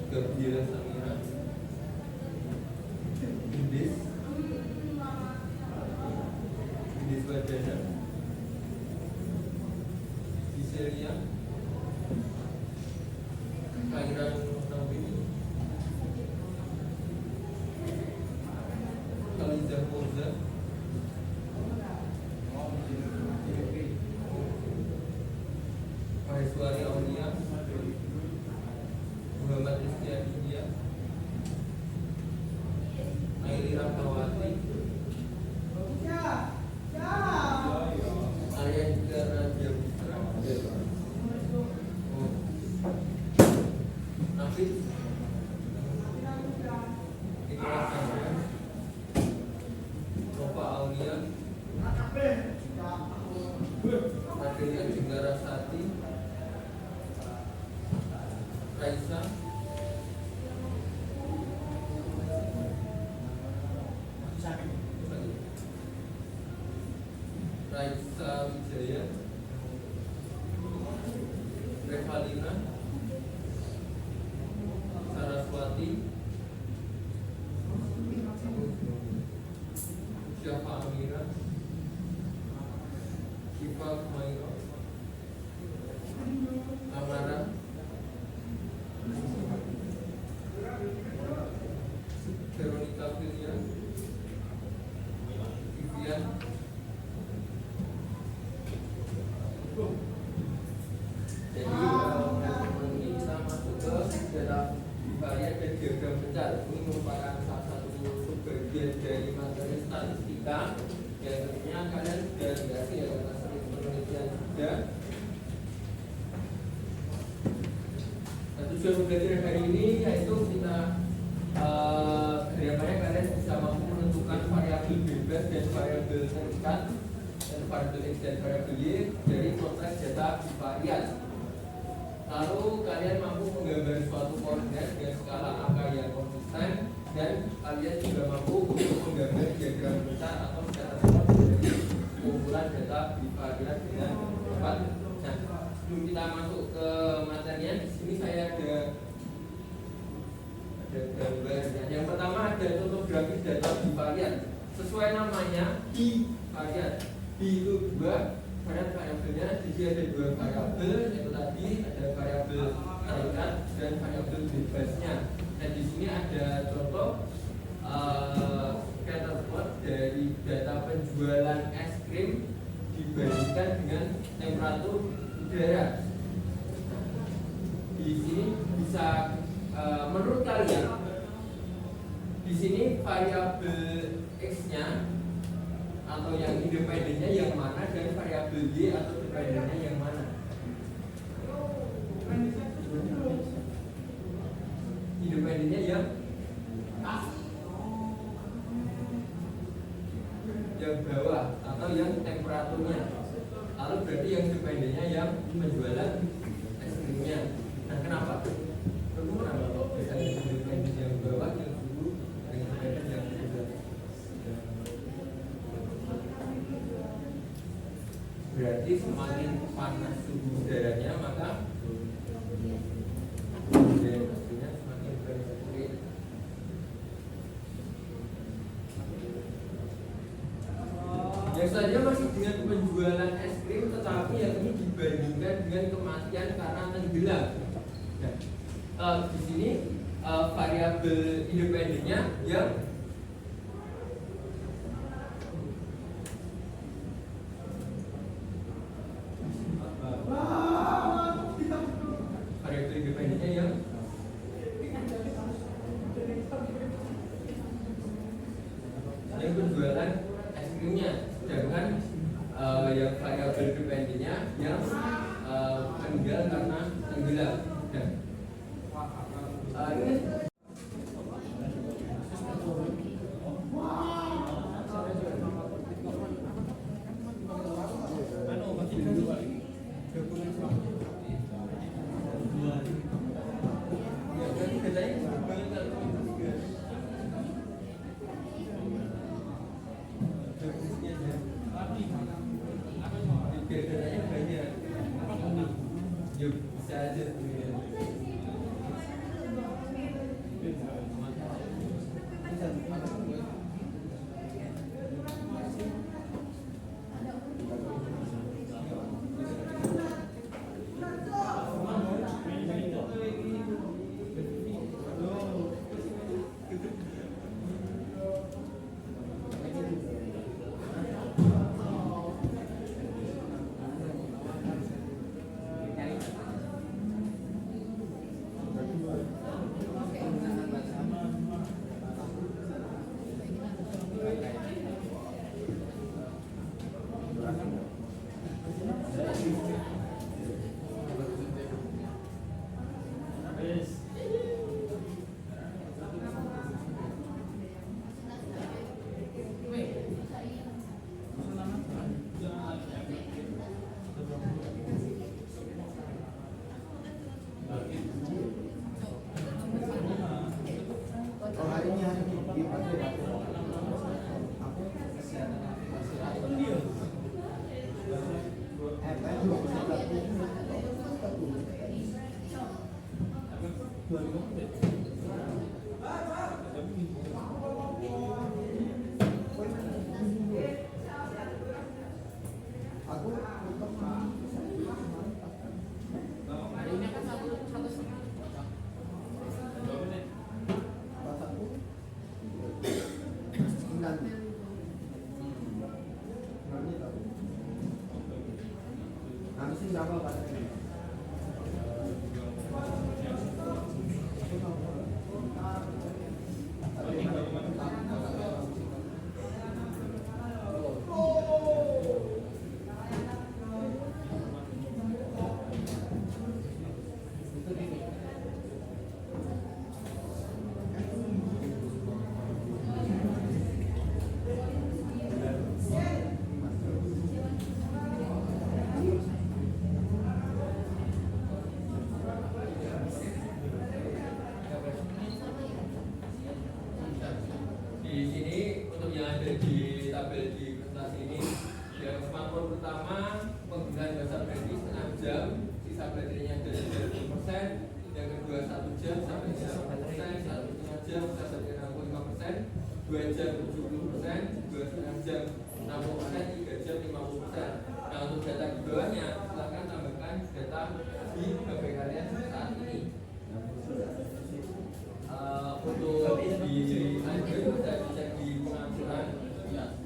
Gabriela Samira, Indis Wadana, Giselia, Kairan Nawi, Khaliza Moza, Maheswari Aulia, Muhammad Istiadia, Airi Rahmawati, Arya juga Raja Putra, Nafis, Ikhlas Sandra, Nova Aulia, Adelia Jenggara Sati, Raisa, Raisa Wijaya, Revalina, Saraswati, Syafa Amira, Syifa Kumaira, Amara, Veronica Filia, Vivian. Jadi teman-teman ini kita masuk ke dalam varian dan diagram besar. Ini merupakan salah satu subbagian dari materi statistika yang tentunya kalian sudah dikasih ya karena sering penelitian juga. Nah, tujuan pembelajaran hari ini yaitu kita harapannya kalian bisa mampu menentukan variabel bebas dan variabel terikat dan variabel X dan variabel Y dari konteks data bivariat. Lalu kalian mampu menggambar suatu koordinat dengan skala angka yang konsisten dan kalian juga mampu untuk menggambar diagram besar atau catatan dari kumpulan data bivariat dengan tepat. Nah, sebelum kita masuk ke materinya, di sini saya ada gambarnya. Yang pertama ada contoh grafis data bivariat. Sesuai namanya bivariat. B itu dua, variabelnya jadi ada dua variabel, yaitu tadi ada variabel terikat dan variabel bebasnya. Dan di sini ada contoh scatter plot dari data penjualan es krim dibandingkan dengan temperatur udara. Di sini bisa menurut kalian di sini variabel X-nya atau yang independennya yang mana dan variabel Y atau dependennya yang mana? Independennya yang bawah atau yang temperaturnya. Lalu berarti yang dependennya yang penjualan es krimnya. Nah, kenapa? Kenapa kok bisa independen yang bawah yang suhu dan independen yang bawah? Berarti semakin panas suhu udaranya maka pastinya semakin bersih. Biasanya masih dengan penjualan es krim, tetapi yang ini dibandingkan dengan kematian karena tenggelam. Nah, di sini variabel independennya yang penjualan es krimnya, sedangkan yang variabel dependennya yang meninggal karena tenggelam. Ini bisa aja. Aku untuk Hari ini kan satu setengah. pas aku 9 menit aku. Habisin berapa katanya? Di sini untuk yang ada di tabel di presentasi ini, yang kemampuan pertama penggunaan bahasa British setengah jam, sisa baterainya dari 30%, yang kedua 1 jam sampai 50%, 1,5 jam sampai 65%, 2 jam 70%, 2,5 jam 60%, 3 jam 50%. Nah untuk data di bawahnya silahkan tambahkan data di HP kalian saat ini. Untuk di Android bisa dicek di pengaturan ya.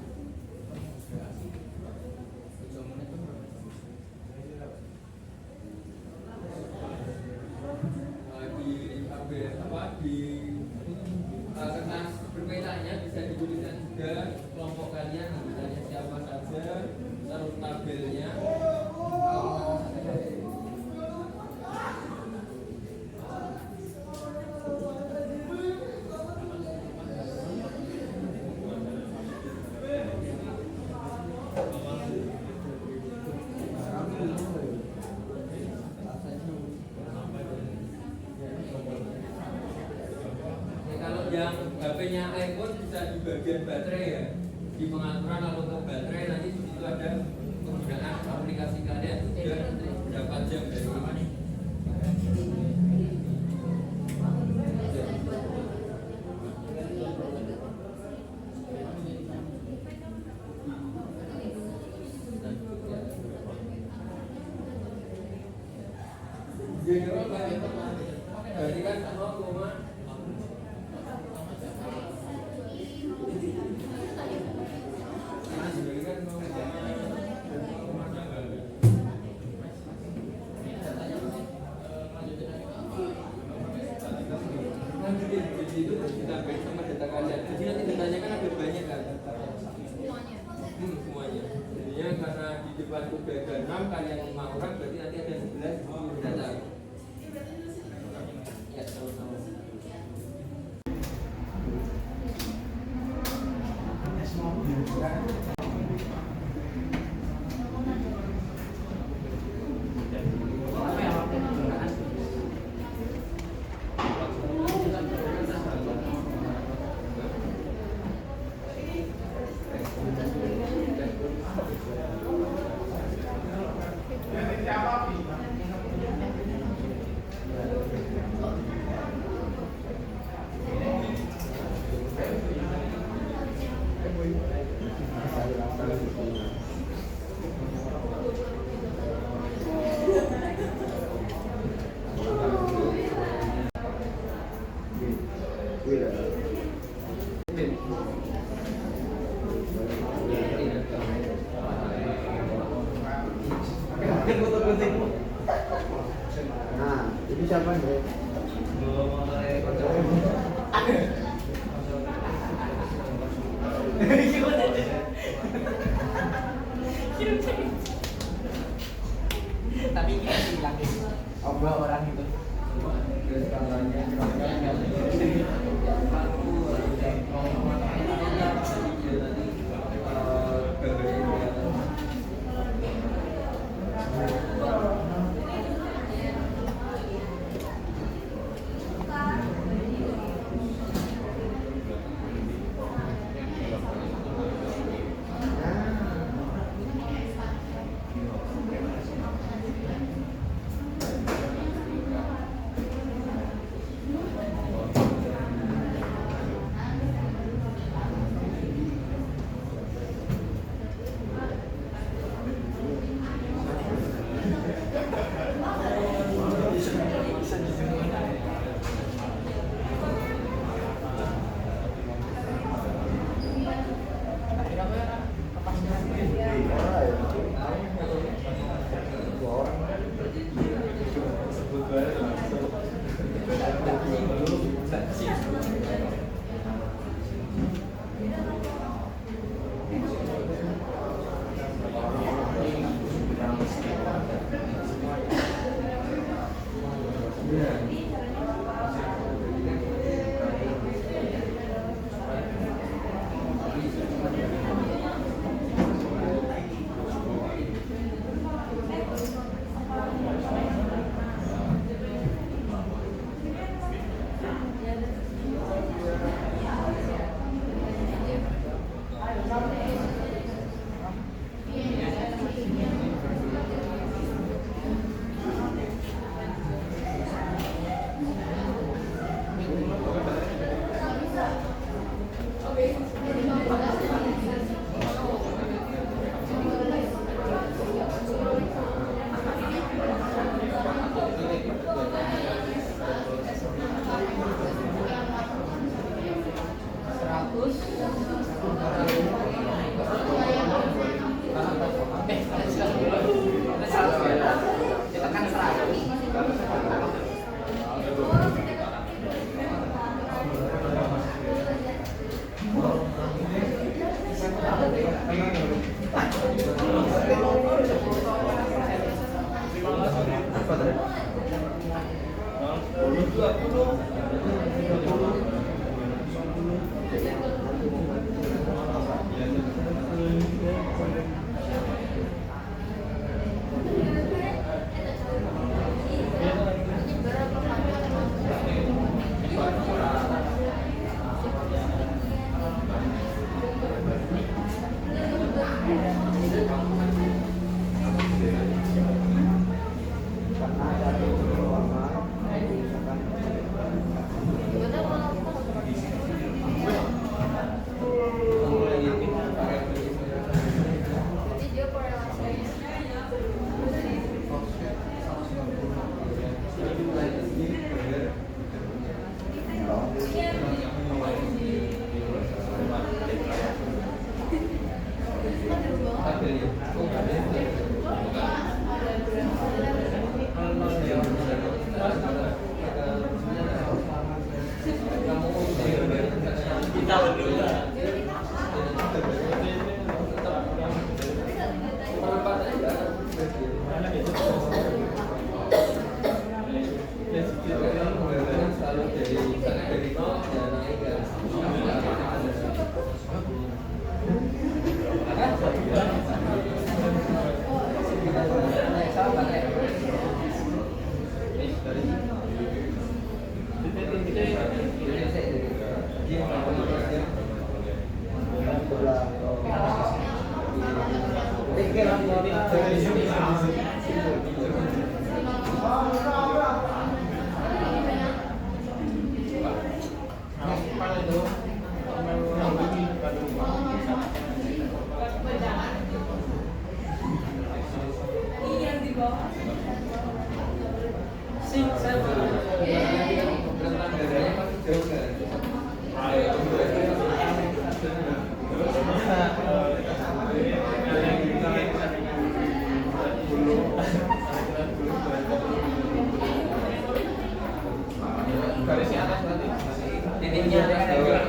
Di kertas berpetanya bisa dituliskan juga kelompok kalian, misalnya siapa saja, terus tabelnya. Yang HP-nya iPhone bisa di bagian baterai ya, di pengaturan lalu ke baterai nanti di situ ada penggunaan aplikasi kalian sudah berapa jam dari ini. General berarti kan 0, itu kita beri sama data kalian. Jadi nanti datanya kan ada banyak kan? Semuanya. Semuanya. Jadinya karena di depan sudah ada 6, kalian 5 orang, berarti nanti ada 11 data. Ya, sama-sama. Nah, ini siapa nih? Tapi kita bilang obrol orang itu. Rentang dadanya masih jauh kan? Garisnya atas berarti. Titiknya atas bawah.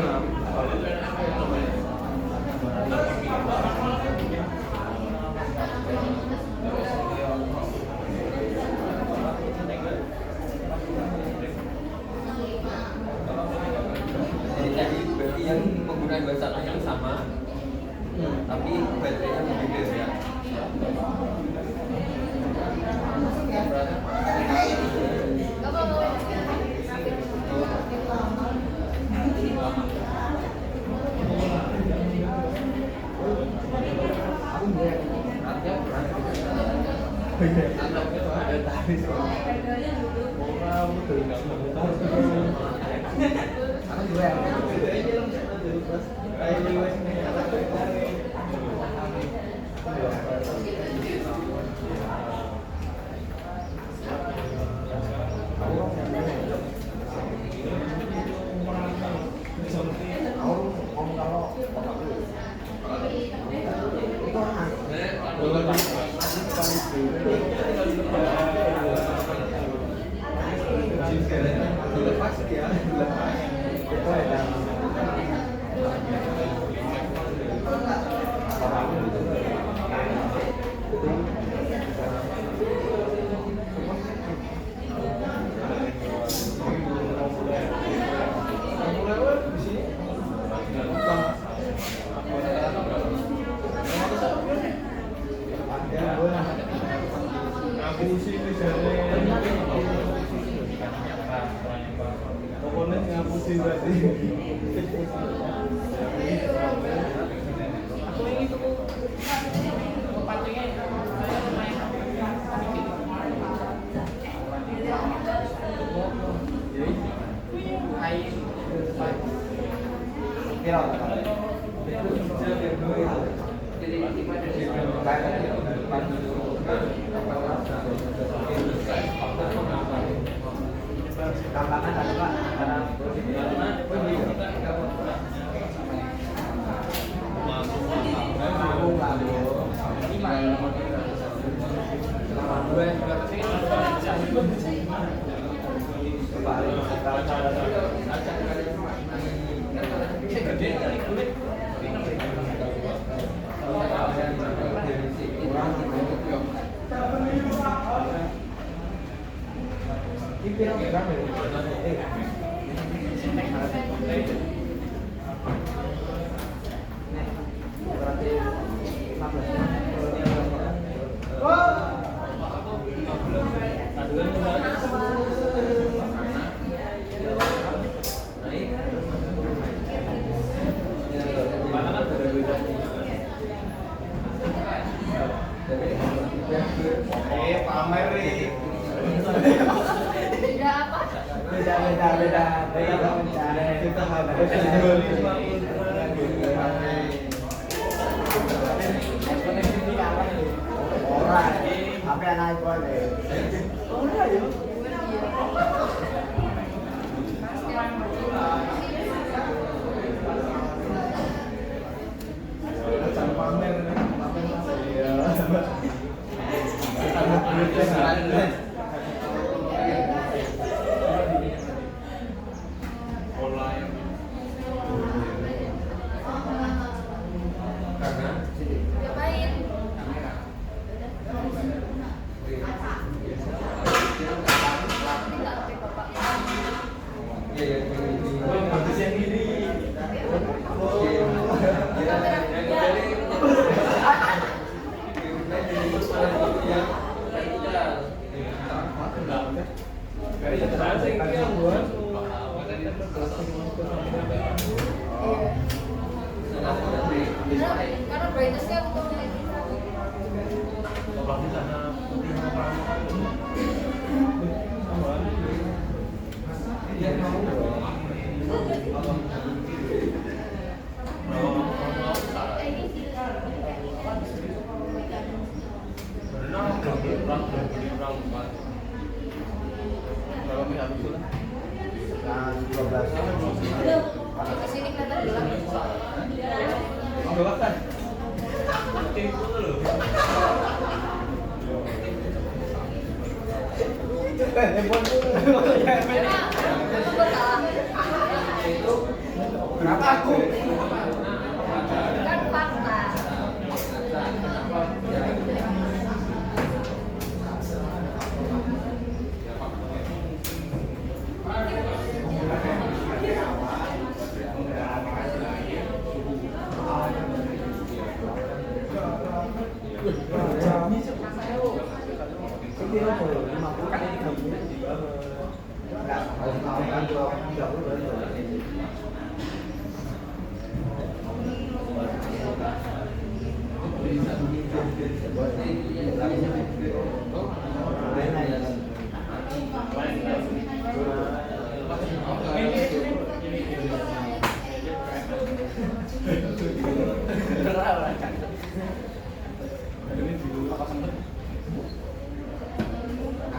Jadi tadi berarti yang penggunaan bahasa yang sama, tapi baterainya berbeda ya. Dilepas ya, dilepas. Pokoknya ngapusin berarti. Aku ini tuh patingnya saya main Tambahan ada Pak, karena pamer nih. beda. Kita harus orang, apa yang naik boleh? Pamer. Karena ngapain? kurang 4. Berapa pihak itu lah? Yang 12. Kesini kelihatan gelap. Gelap kan? Itu loh. Kenapa aku? Kan fakta.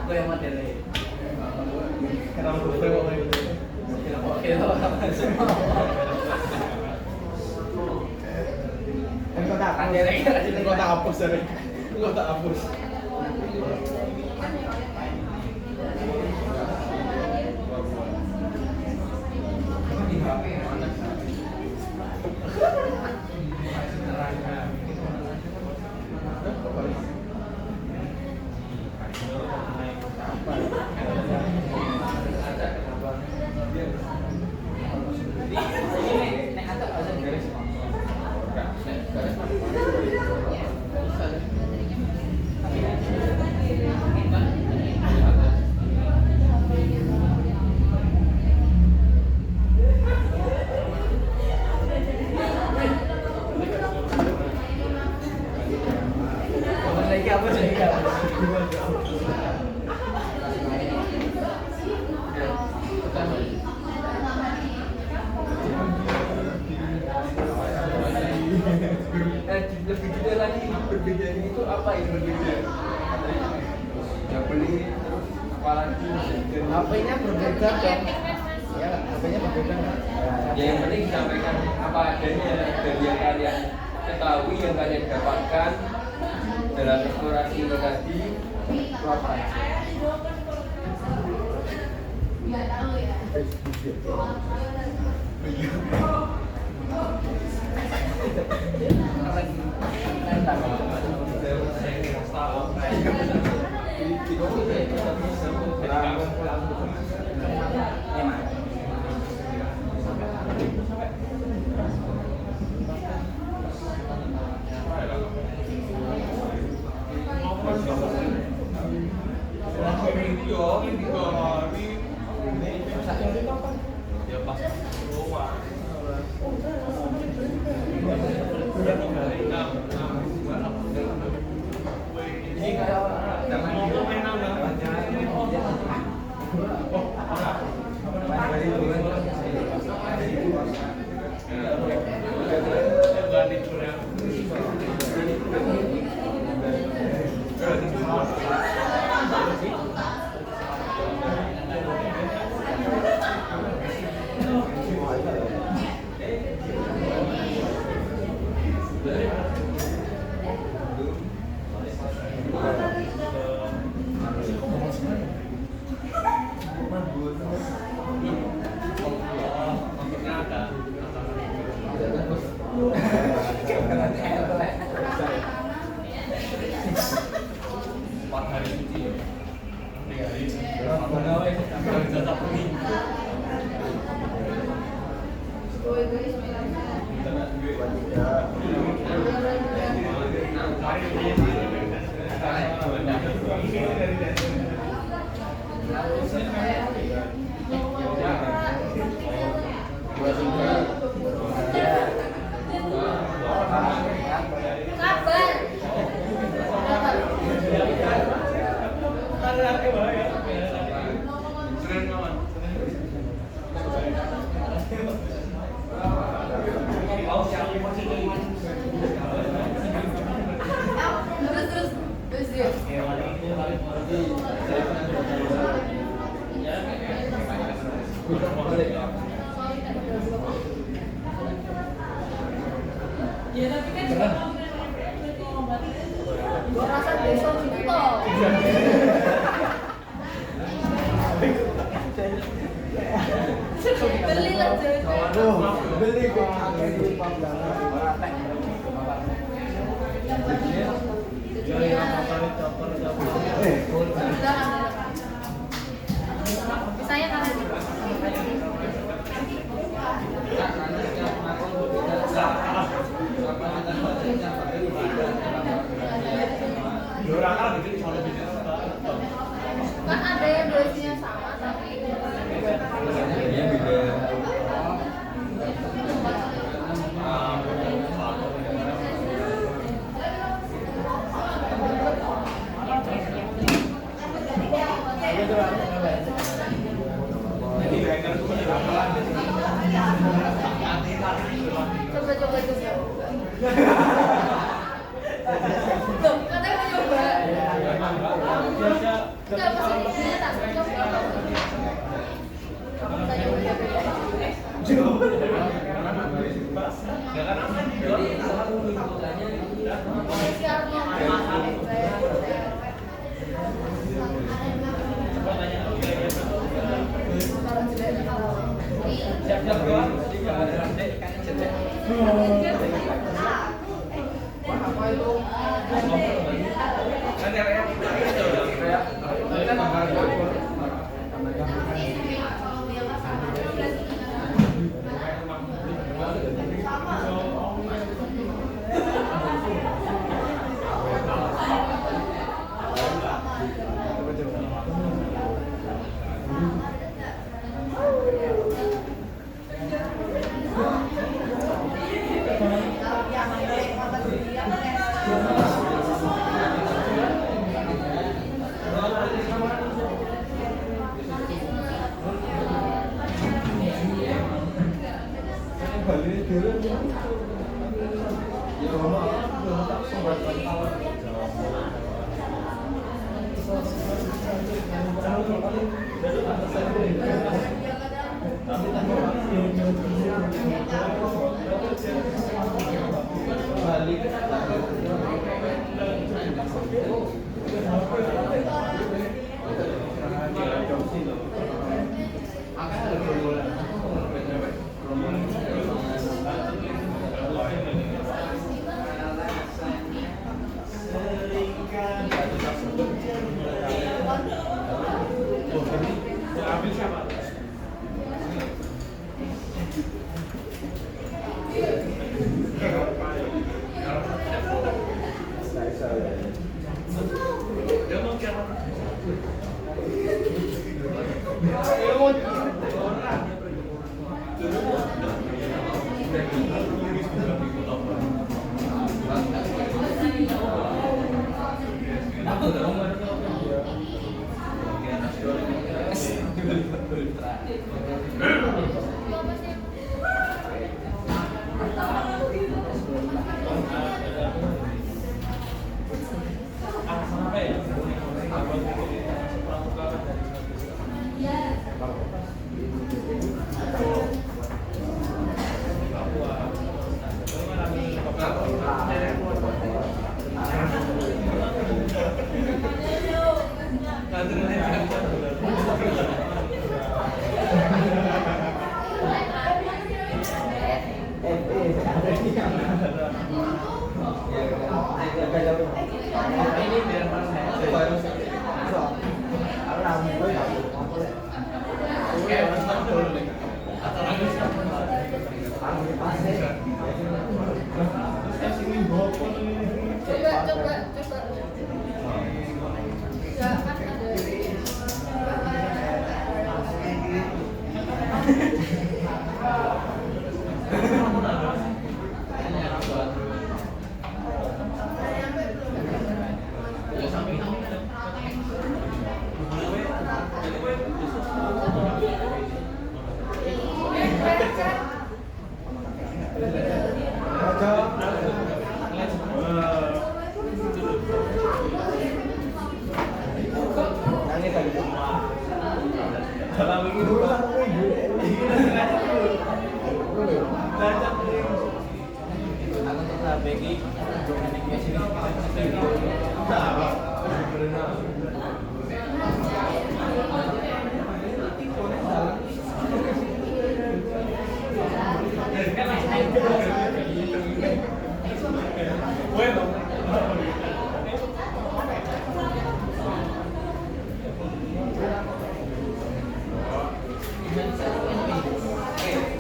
Aku yang materi. Kenapa gue tak hapus dari. Gue tak hapus. Lebih gede lagi, berbedanya itu apa yang berbeda? Ya beli terus apalagi HP-nya berbeda dong. Ya, HP-nya berbeda kan? Ya yang penting disampaikan apa adanya dari yang kalian ketahui, yang kalian dapatkan dalam eksplorasi lokasi itu apa? Nggak tahu ya. Terus dia. Ya tapi kan juga mau ngobat. Gua rasa besok itu. Beli lah cewek. Beli kok akeh duit panggangan ora tek. Saya kan Karena setiap makhluk berbeda. Kapasitas baterainya pakai 5. kan ada yang dosisnya sama tapi Ini beda. coba itu. Tuh, katanya mau nyoba. Enggak pasti dia tak coba. Kamu tanya udah beda. dalam ini dulu kan ngajak dulu. Ngajak dulu. Aku tetap bagi komunikasi ini.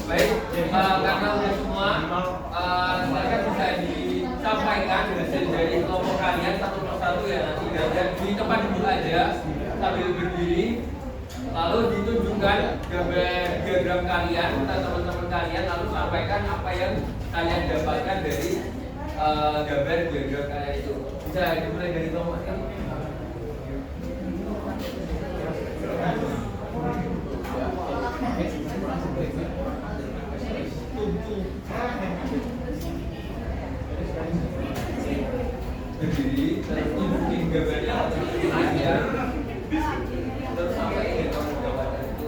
Baik, karena udah semua, silakan bisa disampaikan hasil dari kelompok kalian satu persatu ya nanti dan di tempat duduk aja sambil berdiri, lalu ditunjukkan gambar diagram kalian atau teman-teman kalian, lalu sampaikan apa yang kalian dapatkan dari gambar diagram kalian itu. Bisa dimulai dari kelompok ini. Berdiri, terus tunjukin gambarnya aja, terus sampai ini kamu jawaban itu.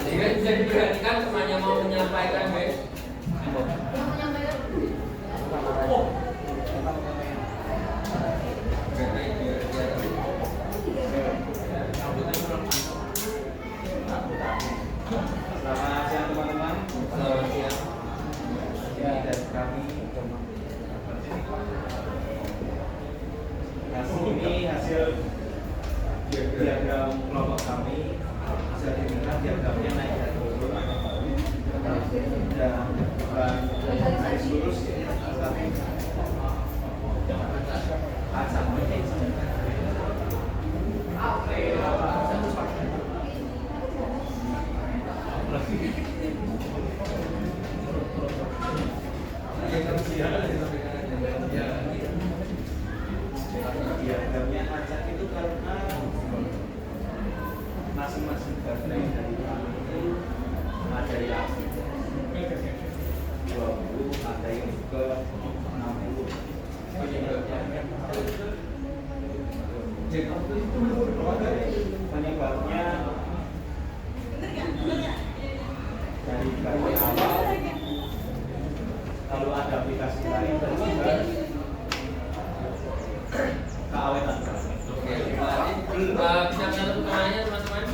Sehingga bisa diperhatikan temannya mau menyampaikan, guys. Selamat siang teman-teman. Selamat siang. Ini dari kami. Ini hasil diagram kelompok kami. Bisa dilihat diagramnya naik dan turun. Dan garis lurus tapi acak. Diagramnya acak itu karena masing-masing garda dari itu ada yang 20, ada yang juga 60. Penyebabnya dari kali awal, kalau ada aplikasi lain dan juga keawetan. Oke, bisa mencatat pertanyaannya teman-teman.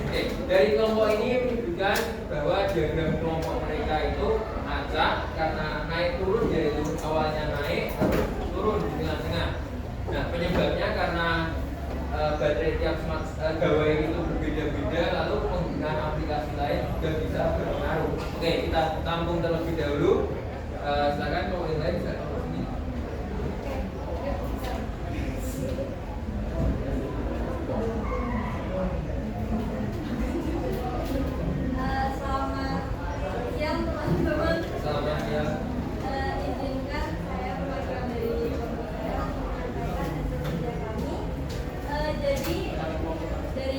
Oke, dari kelompok ini menunjukkan bahwa diagram kelompok mereka itu acak karena naik turun, yaitu awalnya naik terus turun di tengah-tengah. Nah, penyebabnya karena baterai tiap smart gawai itu berbeda-beda, lalu penggunaan aplikasi lain juga bisa berpengaruh. Oke, kita tampung terlebih dahulu. Silakan kalau yang lain bisa tampung ini. Selamat siang teman-teman. Selamat siang. Izinkan saya perwakilan dari menyampaikan hasil kerja kami. Jadi dari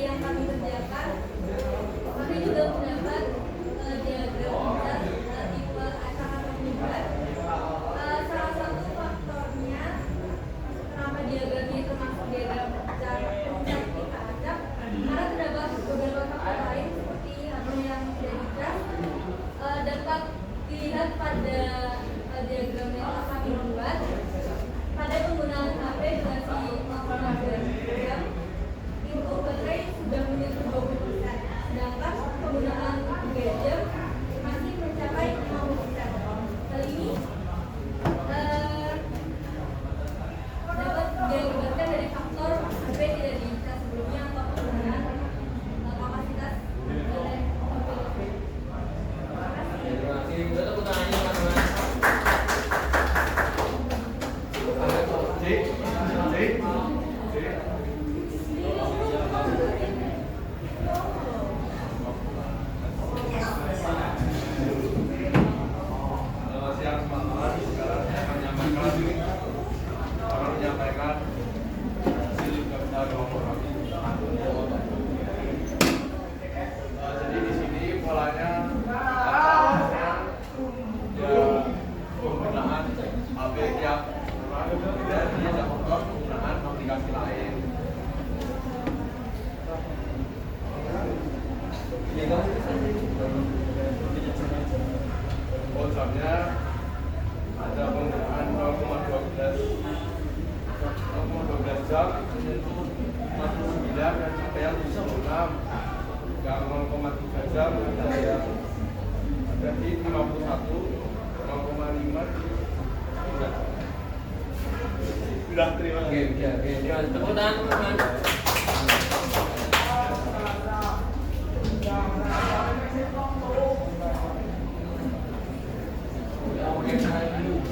jam itu 49, ada yang 6, yang 0,3 jam ada di 51, 0,5. Sudah, terima Oke, kasih. udah. Tepuk tangan, teman-teman. Oke, saya dulu.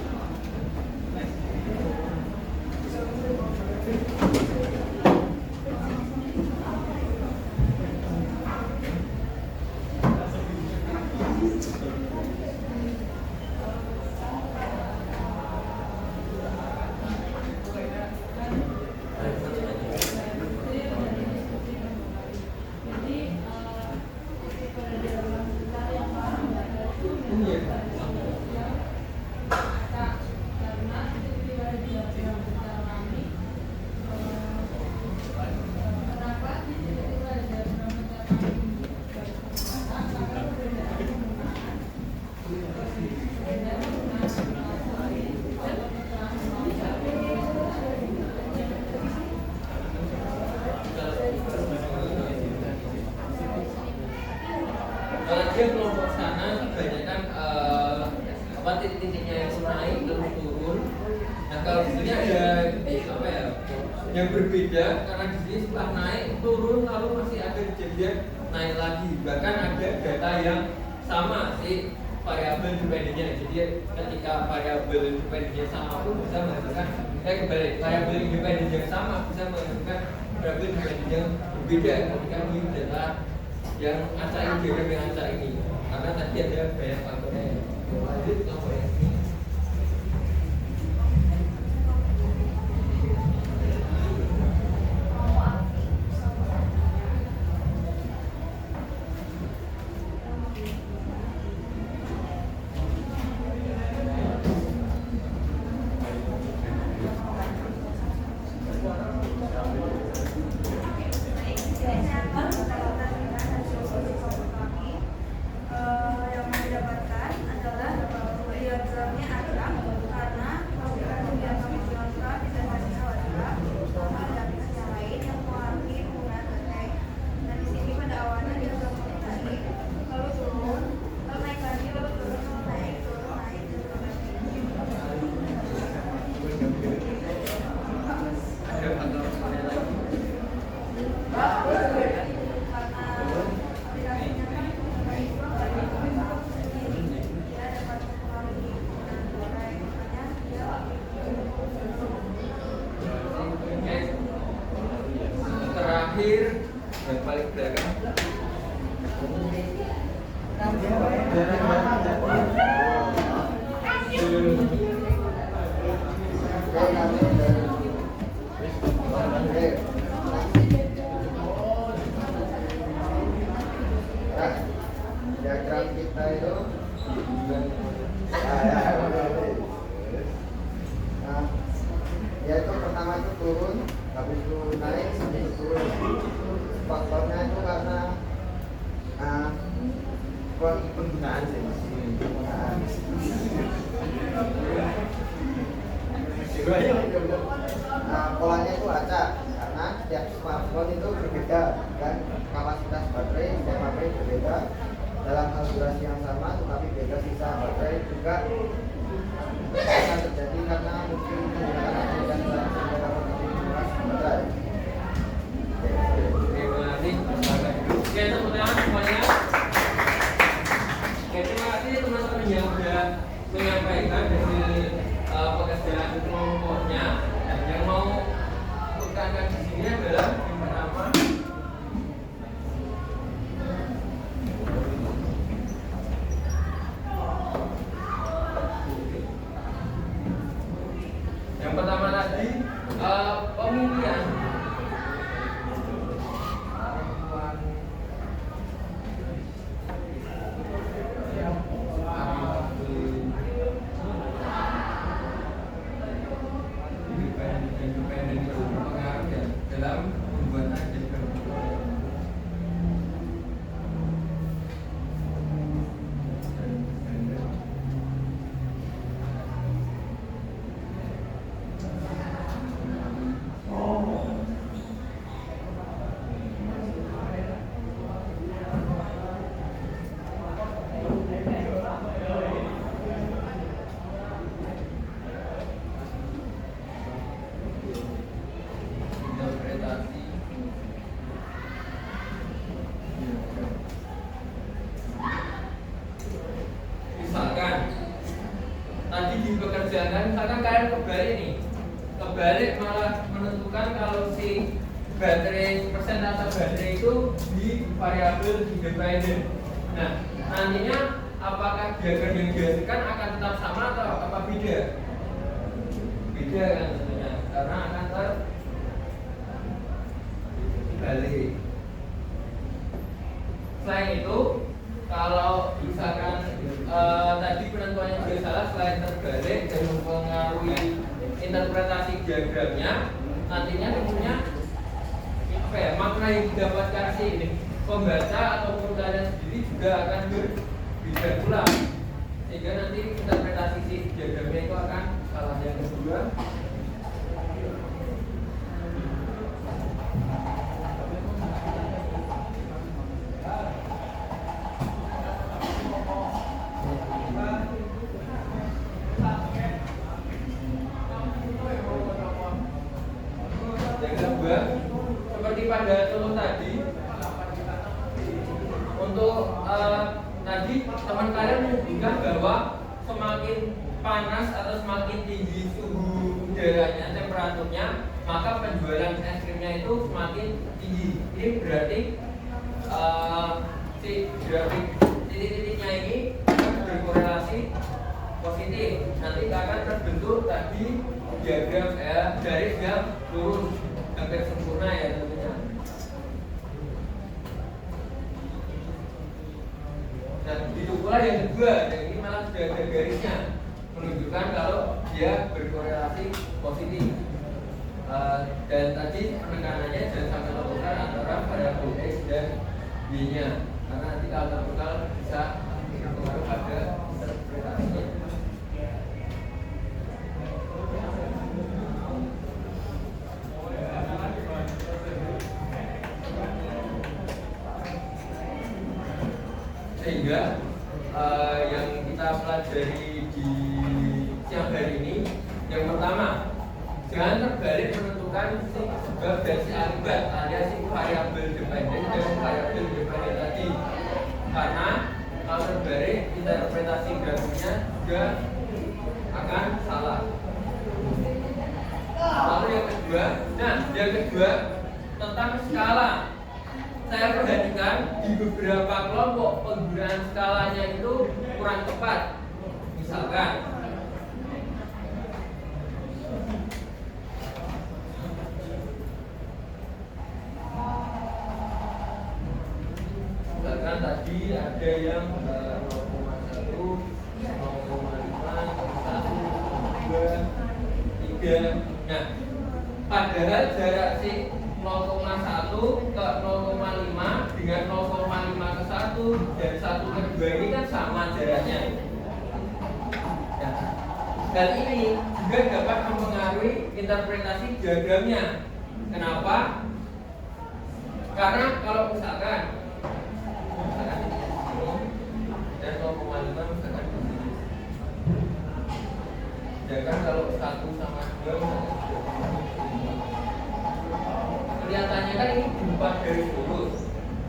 Kalau dia kelompok sana kebanyakan apa titik-titiknya yang naik terus turun. Nah kalau di sini ada apa ya yang berbeda karena di sini setelah naik turun lalu masih ada kejadian naik lagi. Bahkan ada data yang sama si variabel independennya. Jadi ketika variabel independennya sama pun bisa menghasilkan kembali variabel independen yang sama bisa menghasilkan variabel independen yang berbeda ketika di data yang acak ini beda dengan acak ini karena tadi ada banyak faktornya. Lanjut kelompok yang ini. Yang mendapatkan adalah diagramnya acak karena kalau diagram konvensional disertasinya adalah sama diagram yang lain yang mengalami penggunaan baterai. Dan di sini pada awalnya diagram naik lalu turun lalu naik lagi lalu turun lalu naik turun naik dan turun lagi. Ada faktor lain lagi. Terakhir yang paling belakang. Diagram kita itu nah, yaitu pertama itu turun, habis itu naik, habis itu turun. Faktornya itu karena penggunaan sih, penggunaan. Polanya itu acak karena setiap smartphone itu berbeda kan, kapasitas baterai dan baterai berbeda dalam hal durasi yang sama tetapi beda sisa baterai juga akan terjadi karena mungkin menggunakan aplikasi dan sehingga dapat lebih menguras baterai. Terima kasih. Oke, tepuk tangan semuanya. Oke, terima kasih teman-teman yang sudah menyampaikan dari pekerjaan kelompoknya. Dan yang mau tekankan di sini adalah yang pertama tadi pemilihan independen berpengaruh ya dalam pembuatan diagram. Oh. menentukan kalau si baterai persentase baterai itu di variabel independen. Nah, nantinya apakah diagram yang dihasilkan akan tetap sama atau apa beda? Beda kan tentunya, karena akan terbalik. Selain itu, kalau misalkan tadi penentuannya juga salah, selain terbalik dan mempengaruhi interpretasi diagramnya, nantinya tentunya apa ya, makna yang didapatkan si pembaca ataupun kalian sendiri juga akan berbeda pula, sehingga nanti interpretasi si diagramnya itu akan salah. Yang kedua, seperti pada contoh tadi, untuk tadi teman kalian menunjukkan bahwa semakin panas atau semakin tinggi suhu udaranya, temperaturnya, maka penjualan es krimnya itu semakin tinggi. Ini berarti si grafik titik-titiknya ini berkorelasi positif. Nanti akan terbentuk tadi diagram garis yang lurus hampir sempurna ya tentunya. Nah, itu pula yang kedua, dan ini malah sudah ada garisnya menunjukkan kalau dia berkorelasi positif. Dan tadi penekanannya jangan sampai tertukar antara variabel X dan Y-nya, karena nanti kalau tertukar bisa berpengaruh pada interpretasinya. Sehingga yang kita pelajari di siang hari ini, yang pertama, jangan terbalik menentukan si sebab dan si akibat, alias si variabel dependen dan variabel independen tadi, karena kalau terbalik interpretasi grafiknya juga akan salah. Lalu yang kedua tentang skala. Saya perhatikan di beberapa kelompok penggunaan skalanya itu kurang tepat. Misalkan tadi ada yang 0,1, 0,5, 1, 2, 3. Nah, padahal jarak si 0,1 ke 0,5 dengan 0,5 ke 1 dan 1 ke 2 ini kan sama jaraknya. Nah, dan ini juga dapat mempengaruhi interpretasi diagramnya. Kenapa? Karena kalau misalkan dan 0,5 misalkan di sini, sedangkan kalau 1 sama 2 kelihatannya kan ini berupa garis lurus.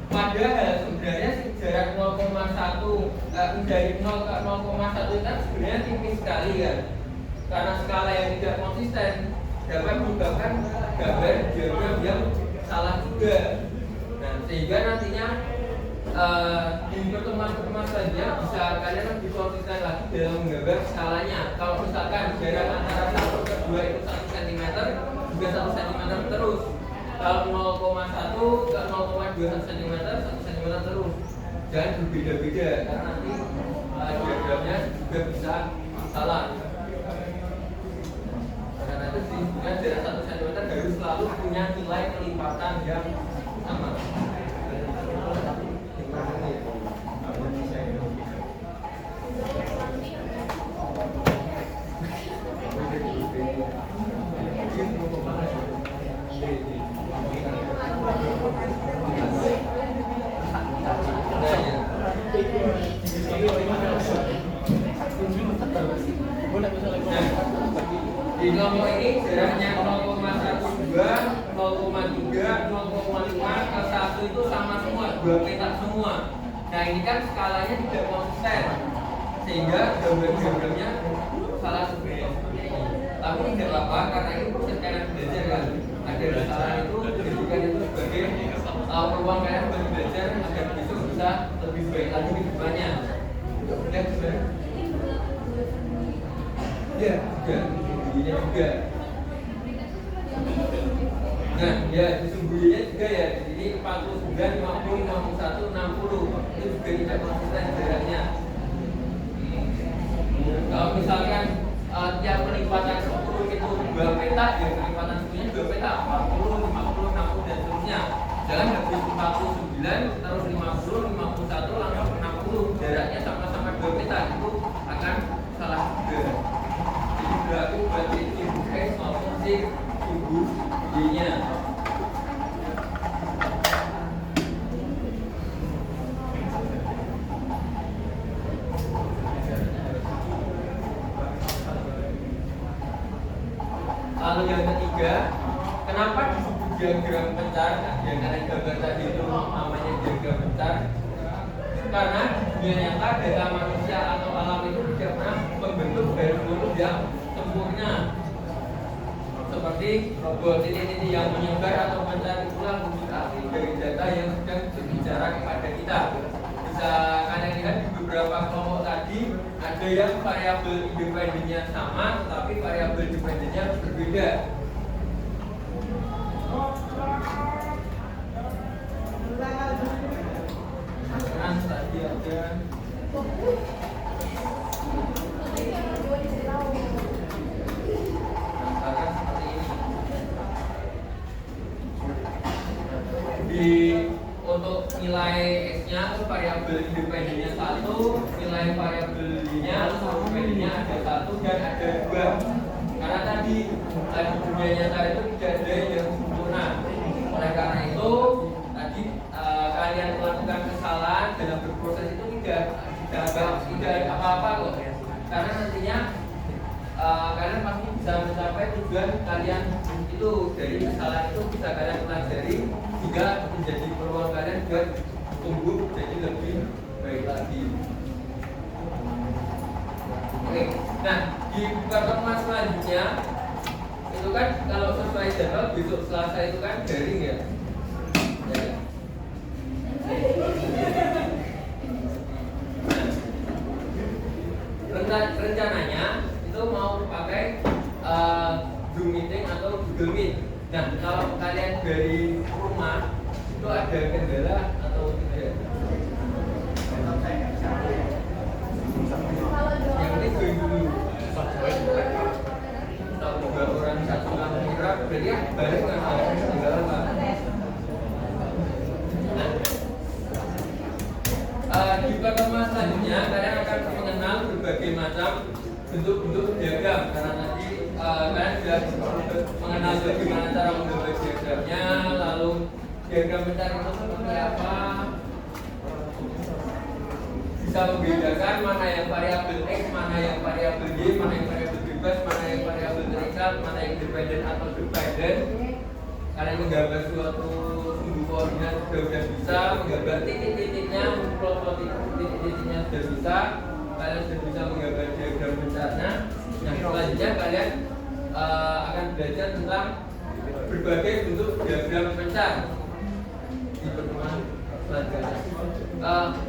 Padahal sebenarnya jarak 0,1 dari 0 ke 0,1 itu kan sebenarnya tipis sekali kan. Karena skala yang tidak konsisten dapat menyebabkan gambar diagram yang salah juga. Nah, sehingga nantinya di pertemuan-pertemuan selanjutnya bisa kalian lebih konsisten lagi dalam menggambar skalanya. Kalau misalkan jarak antara 1 ke 2 itu 1 cm, juga 1 cm terus. Kalau 0,1 ke 0,2 cm, 1 cm terus. Jangan berbeda-beda karena nanti diagramnya juga bisa salah. Karena itu sehingga jarak 1 cm harus selalu punya nilai kelipatan yang sama. Di kelompok ini jaraknya 0,12, 0,3, 0,5 ke 1 itu sama semua, 2 petak semua. Nah ini kan skalanya tidak konsisten, sehingga gambar-gambarnya salah sebenarnya. Tapi tidak apa-apa karena ini proses kalian belajar kan. Nah, ya disembunyinya juga ya di sini 49, 50, 51, 60 itu juga tidak konsisten jaraknya. Kalau misalkan tiap peningkatan 10 itu 2 peta, ya peningkatan 10-nya 2 peta, 40, 50, 60 dan seterusnya. Jangan habis 49 terus 50, 51 langsung 60, jaraknya sama-sama 2 peta, itu akan salah juga. Jadi berarti ibu X maupun si ibu Y-nya. Lalu yang ketiga, kenapa disebut diagram pencar? Yang kalian gambar tadi itu namanya diagram pencar. Karena dunia nyata data manusia atau alam itu tidak pernah membentuk garis yang sempurna. Seperti robot titik-titik yang menyebar atau mencari ulang wujud asli dari data yang sedang berbicara kepada kita. Bisa kalian lihat di beberapa kelompok tadi, ada yang variabel independennya sama, tetapi variabel dependennya berbeda. Nah, tadi ada gambaran seperti ini. Untuk nilai x-nya itu variabel independennya 1, nilai variabel y-nya atau independennya ada 1 dan ada 2. Karena tadi dunia nyata itu tidak ada yang sempurna. Oleh karena itu tadi kalian melakukan kesalahan dalam berproses itu tidak apa-apa kok. Karena nantinya kalian pasti bisa mencapai tujuan kalian itu. Dari kesalahan itu bisa kalian pelajari hingga menjadi peluang kalian buat tumbuh jadi lebih baik lagi. Oke, nah di pertemuan selanjutnya itu kan kalau sesuai jadwal besok Selasa itu kan daring ya. Rencananya itu mau pakai Zoom meeting atau Google Meet. Nah, kalau kalian dari rumah itu ada kendala atau tidak? Yang ini join dulu. Kalau 2 orang 1 lampu merah, berarti ya bareng kan ada kendala apa? Di pertemuan selanjutnya kalian akan mengenal berbagai macam bentuk-bentuk diagram. Karena nanti kalian sudah mengenal bagaimana cara menggambar diagramnya, lalu diagram pencar itu seperti apa, bisa membedakan mana yang variabel x, mana yang variabel y, mana yang variabel bebas, mana yang variabel terikat, mana yang dependen atau dependen. Kalian menggambar suatu sumbu koordinat sudah bisa, menggambar titik-titiknya, mengplot titik-titiknya sudah bisa. Kalian sudah bisa menggambar diagram pencarnya. Nah, selanjutnya kalian akan belajar tentang berbagai bentuk diagram pencar di pertemuan selanjutnya. Nanti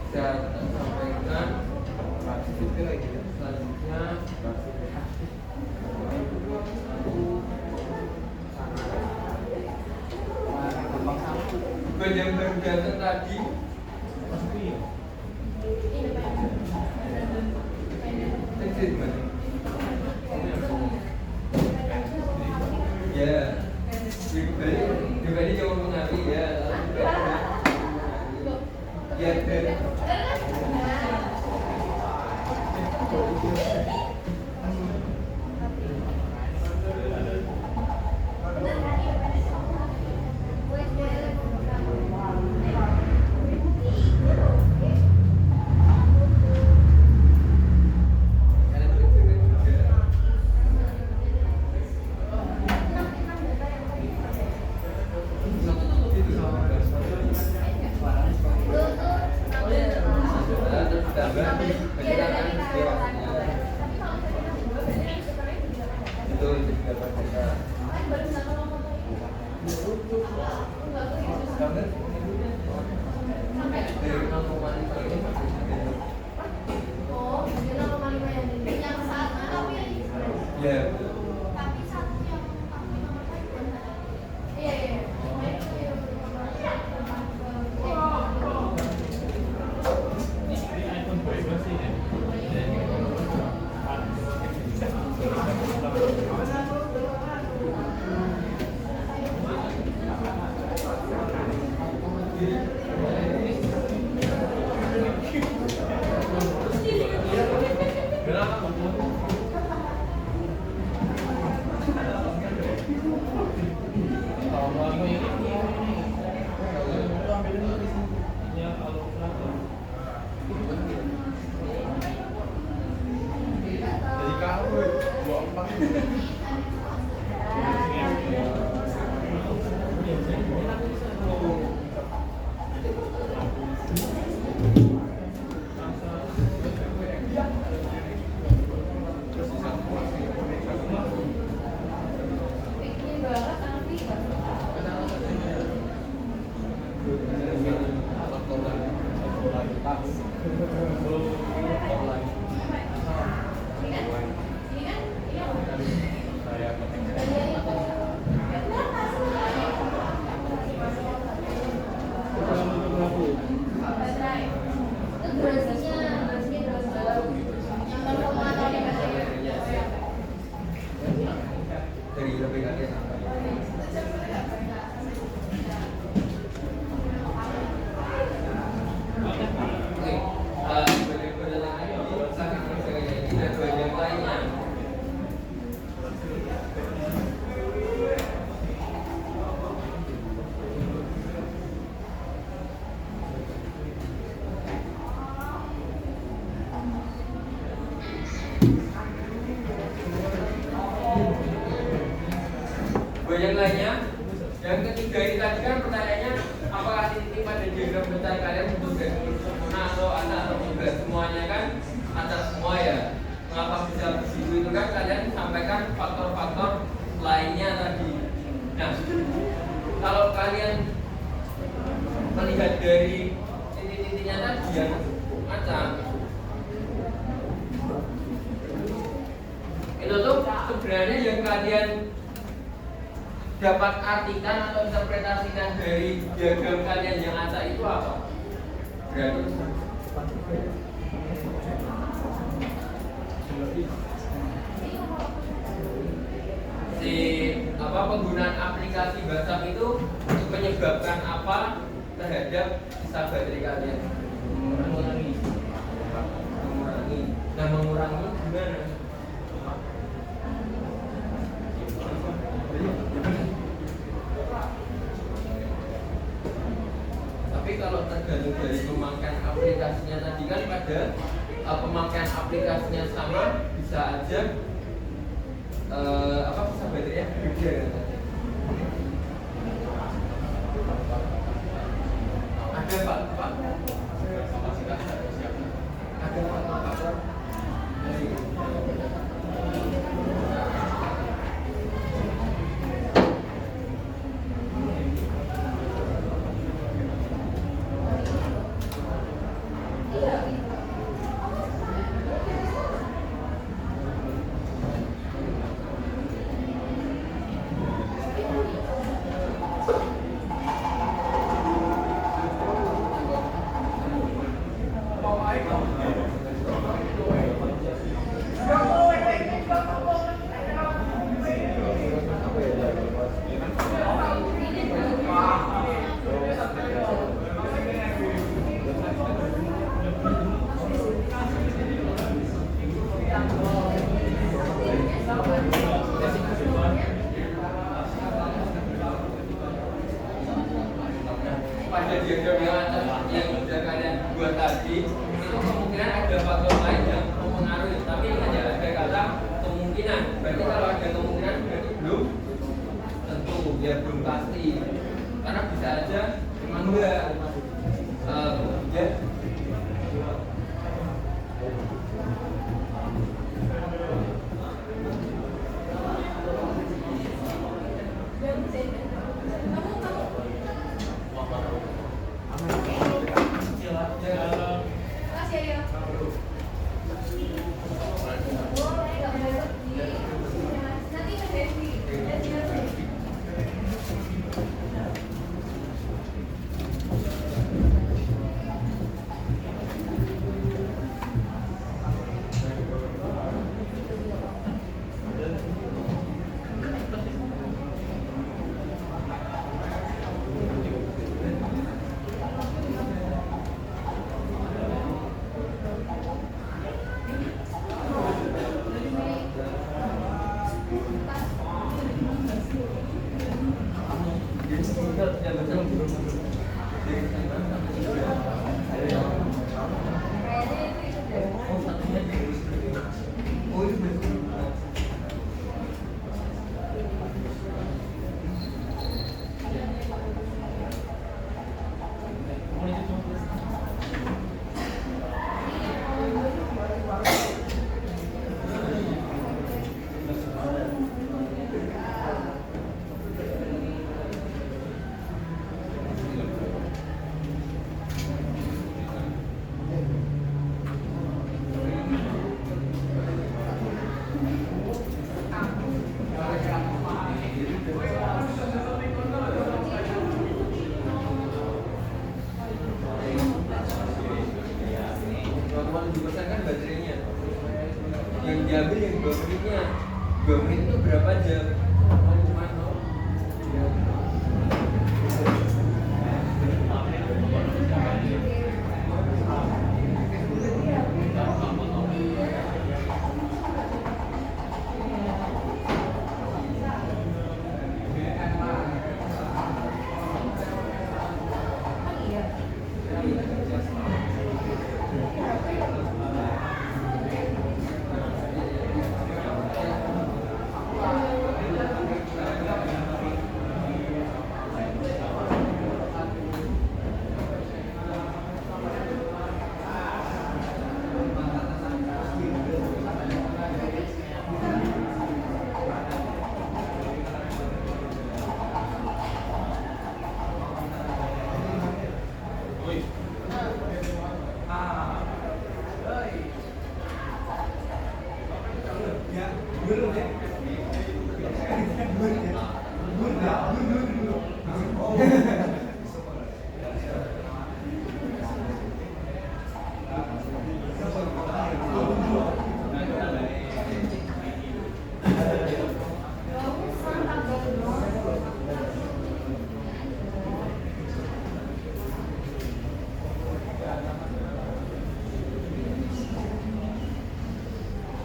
saya sampaikan selanjutnya. Bukan yang baru datang tadi. Ya, pribadi cuma mengapi ya. Ya, Ya, betul. Tapi satu yang pakai nomor satu ada. Iya iya. Ini iPhone berapa sih ya? Jadi kamu bawa empat. Dari lebih kalian. Oke, sebagai lagi sangat berbeda dan bagian lainnya. Bagian lainnya, yang ketiga ini tadi kan pertanyaannya apakah titik pada diagram bentar kalian untuk atau anak atau bukan, semuanya kan atas semua ya. Mengapa bisa begitu itu kan kalian sampaikan faktor-faktor lainnya tadi. Nah, kalau kalian melihat dari titik-titiknya tadi yang macam itu tuh sebenarnya yang kalian dapat artikan atau interpretasikan dari diagram kalian yang acak itu apa? Berarti si penggunaan aplikasi WhatsApp itu menyebabkan apa terhadap sisa baterai kalian? Mengurangi. Nah, mengurangi gimana? Tapi kalau tergantung dari pemakaian aplikasinya tadi kan pada pemakaian aplikasinya sama bisa aja bisa baterainya beda kan? Ada Pak? Ada Pak? Pada diagram yang sudah kalian buat tadi itu kemungkinan ada faktor lain yang mempengaruhi, tapi ingat ya ada kata kemungkinan. Berarti kalau ada kemungkinan berarti belum tentu, ya belum pasti, karena bisa aja memang enggak ya. yang diambil yang 2 menitnya. 2 menit itu berapa jam? 0,0 ya.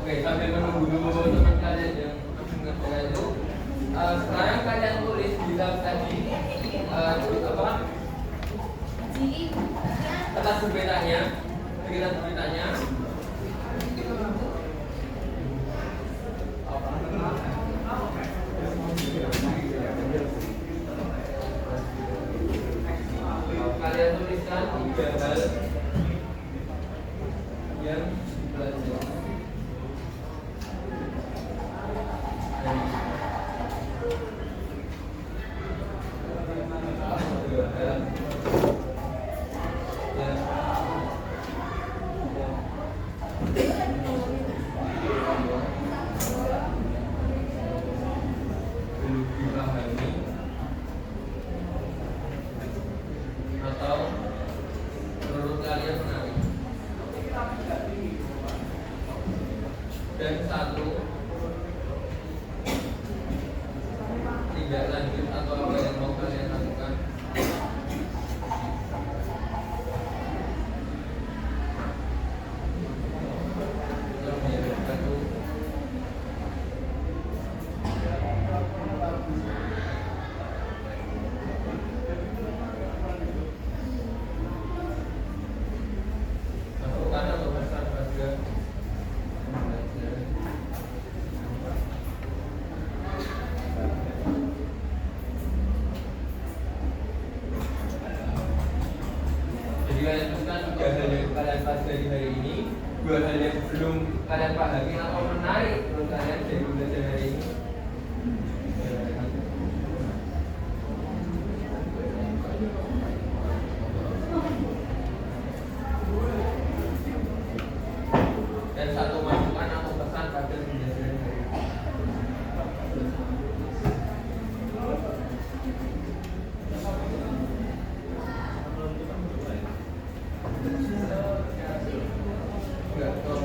Oke, sambil menunggu teman kalian yang mengerjakan itu, sekarang kalian tulis di dalam tadi apa? Atas beritanya, sekitar beritanya. Kalian tuliskan 3 hal yang dipelajari. Atau menurut kalian menarik. Dan 1, tidak lanjut atau apa yang mau kalian lakukan. Masukan atau pesan pada jadi kalian tuliskan 3 hal yang kalian pelajari hari ini, 2 hal yang belum kalian pahami atau menarik menurut kalian dari belajar hari ini. Dan 1 masukan atau pesan pada pembelajaran hari ini. Enggak tahu.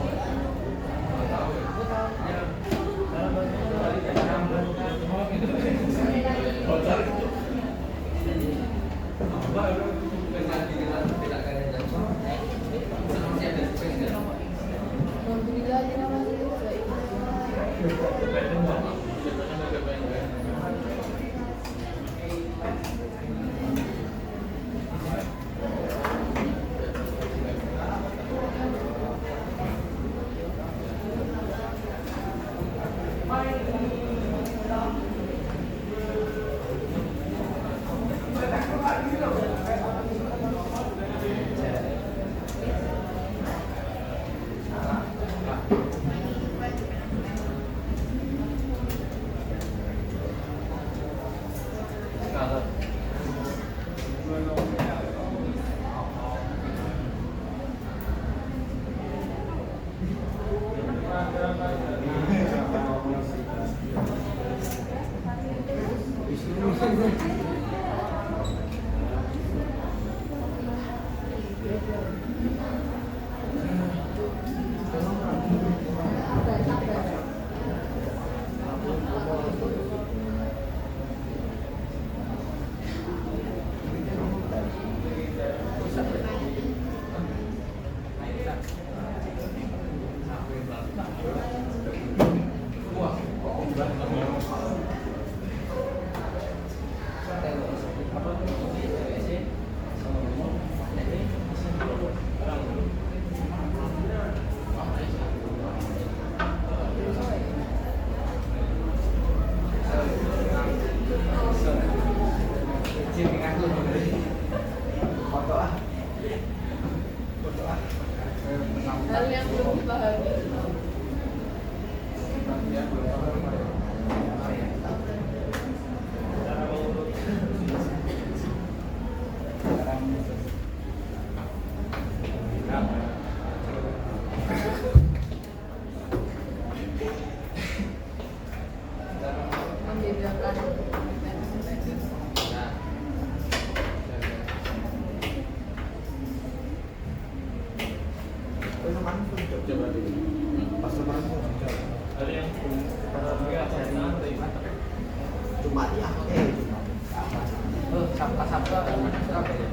Sabtu atau Surabaya?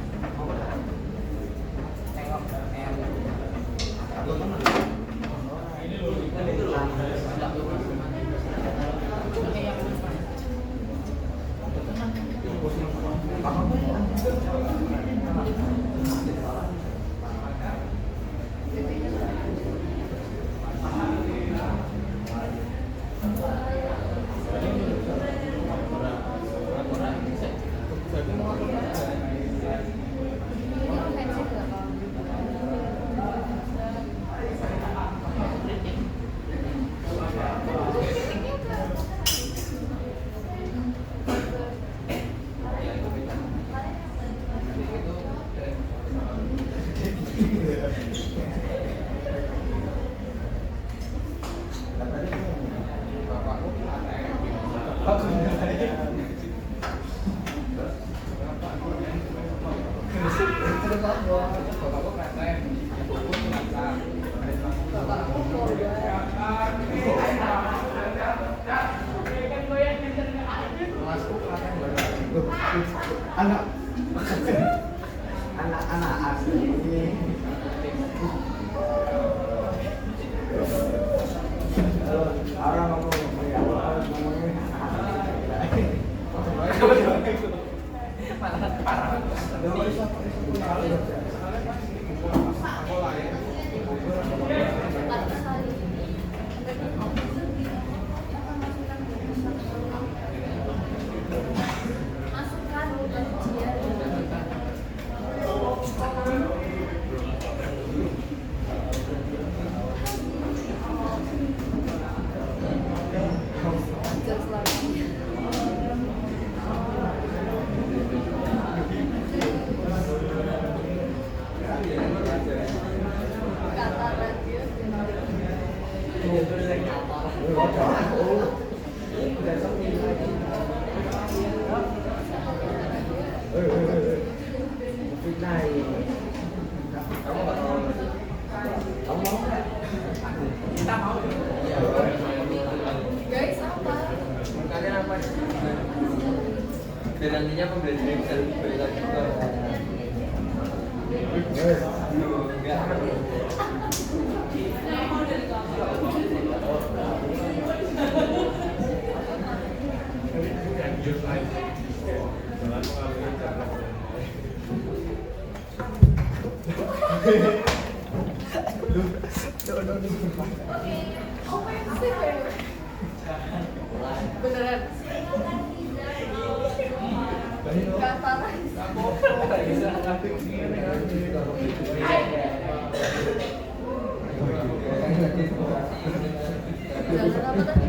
Tengok anak-anak asli orang ngomong kalian apa? Dan nantinya pembelajaran bisa lebih baik lagi. Beneran. Gak salah. Jalan apa tadi?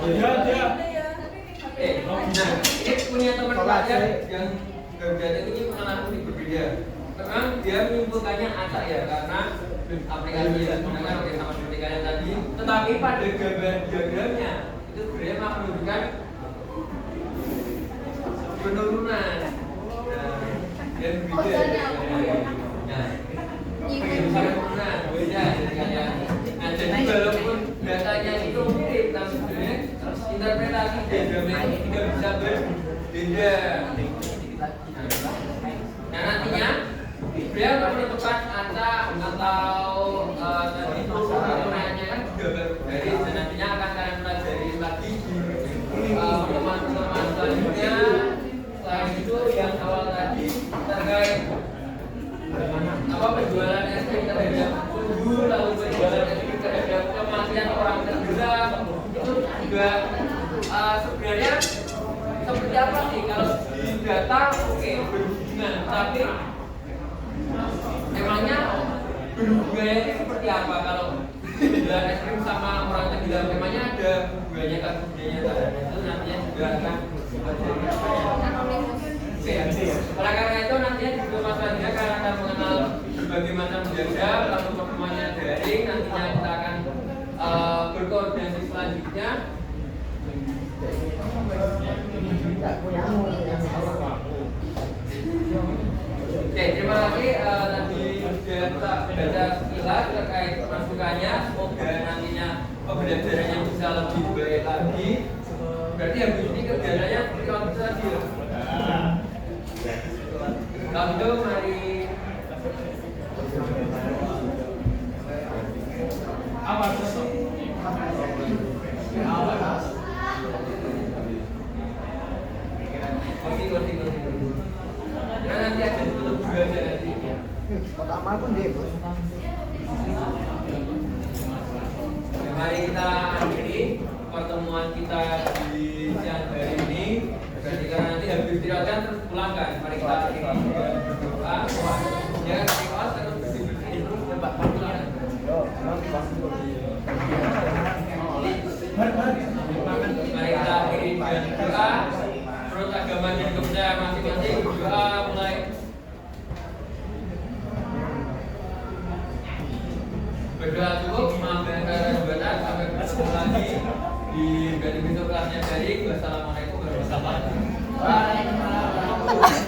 Iya, dia. Nah, ini punya teman pelajar yang kegiatan ini mengalami berbeda. Memang dia menyimpulkannya acak ya karena aplikasi yang digunakan oke sama seperti kalian tadi. Tetapi pada gambar diagramnya itu sebenarnya menunjukkan penurunan. Nah, dan beda. Nah, penurunan beda dari kalian. Nah, jadi walaupun datanya itu mirip, tapi sebenarnya interpretasi diagramnya itu tidak bisa berbeda. Nah, nantinya beliau akan menentukan acak atau tadi pertanyaannya kan gambar garis dan nantinya akan kalian pelajari lagi di pertemuan-pertemuan selanjutnya. Selain itu yang awal tadi terkait apa penjualan es krim terhadap penjuru, lalu penjualan es krim terhadap kematian orang tergila itu juga sebenarnya seperti apa sih kalau di data oke berhubungan, tapi emangnya berhubungannya itu seperti apa kalau penjualan es krim sama orang tergila, emangnya ada hubungannya kan hubungannya itu nantinya juga akan oleh karena itu nantinya di video selanjutnya kalian akan mengenal berbagai macam janda, lalu pertemuannya daring, nantinya kita akan berkoordinasi selanjutnya. Oke, terima kasih tadi sudah kita baca sekilas terkait masukannya. Semoga nantinya pembelajarannya bisa lebih baik lagi. Berarti habis ini kegiatannya seperti waktu tadi ya. Kalau itu mari Apa itu? Kursi. Nah, nanti akan ditutup juga aja nanti. Kotak amal pun dia, Bos. Mari kita akhiri pertemuan kita di siang hari ini. Berarti karena nanti habis istirahatkan terus pulangkan. Mari kita akhiri dengan berdoa. Jangan keras terus bersih-bersih terus tempat pulang. Mari kita akhiri dengan doa. Menurut agama dan kepercayaan masing-masing, doa mulai. Berdoa cukup, maafkan kesalahan sampai bertemu lagi di video kelasnya dari. Wassalamualaikum warahmatullahi wabarakatuh.